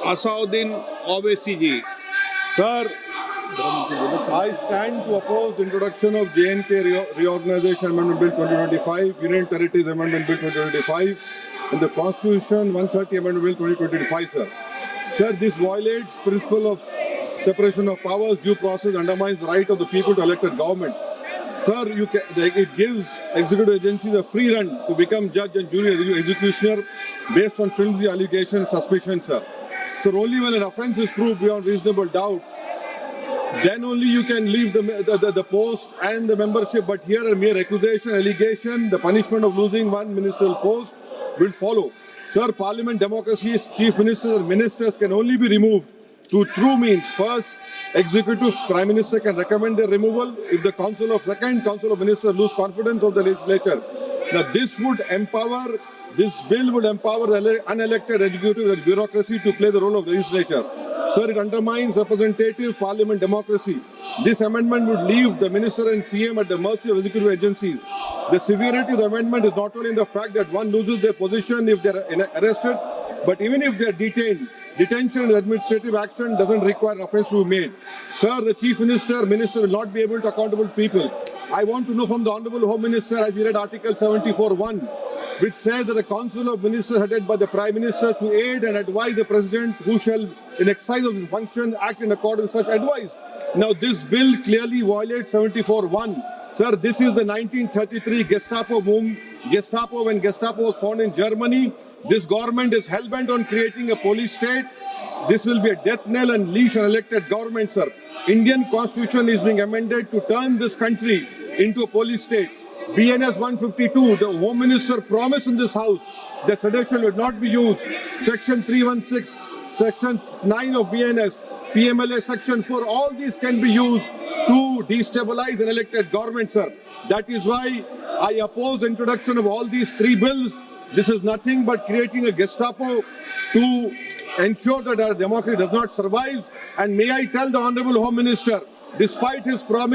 Asauddin Owaisi ji. Sir, I stand to oppose the introduction of JNK Reorganization Amendment Bill 2025, Union Territories Amendment Bill 2025, and the Constitution 130 Amendment Bill 2025, sir. Sir, this violates principle of separation of powers, due process, undermines the right of the people to elect a government. Sir, it gives executive agencies a free run to become judge and jury and executioner based on flimsy allegations, suspicions, sir. Sir, only when an offence is proved beyond reasonable doubt, then only you can leave the post and the membership. But here a mere accusation, allegation, the punishment of losing one ministerial post will follow. Sir, parliament democracy's chief ministers and ministers can only be removed through true means. First, executive prime minister can recommend their removal if the council of ministers lose confidence of the legislature. Now this bill would empower the unelected executive bureaucracy to play the role of legislature. Sir, it undermines representative parliament democracy. This amendment would leave the minister and CM at the mercy of executive agencies. The severity of the amendment is not only in the fact that one loses their position if they are arrested, but even if they are detained. Detention and administrative action doesn't require an offence to be made. Sir, the chief minister will not be able to accountable people. I want to know from the Honorable Home Minister, as he read Article 74(1), which says that the Council of Ministers headed by the Prime Minister to aid and advise the President who shall, in exercise of his function, act in accordance with such advice. Now, this bill clearly violates 74(1). Sir, this is the 1933 Gestapo boom. When Gestapo was found in Germany, this government is hell-bent on creating a police state. This will be a death knell and leash on elected government, sir. Indian Constitution is being amended to turn this country into a police state. BNS 152, the Home Minister promised in this House that sedition would not be used. Section 316, Section 9 of BNS, PMLA Section 4, all these can be used to destabilize an elected government, sir. That is why I oppose the introduction of all these three bills. This is nothing but creating a Gestapo to ensure that our democracy does not survive. And may I tell the Honorable Home Minister, despite his promise